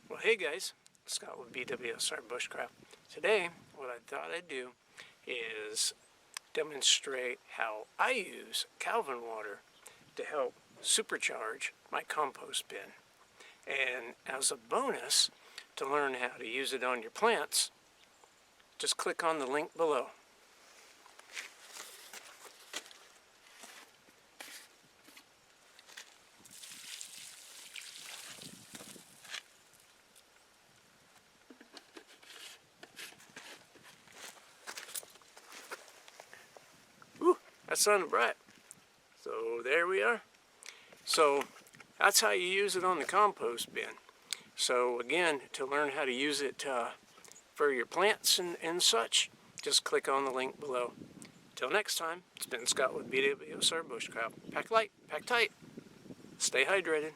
Well, hey guys, Scott with WHEATGRASS Bushcraft. Today, what I thought I'd do is demonstrate how I use Calvin water to help supercharge my compost bin. And as a bonus, to learn how to use it on your plants, just click on the link below. Ooh, that sounded bright. So there we are. So that's how you use it on the compost bin. So again, to learn how to use it for your plants and such, just click on the link below. Till next time, it's been Scott with WHEATGRASS Bushcraft. Pack light, pack tight, stay hydrated.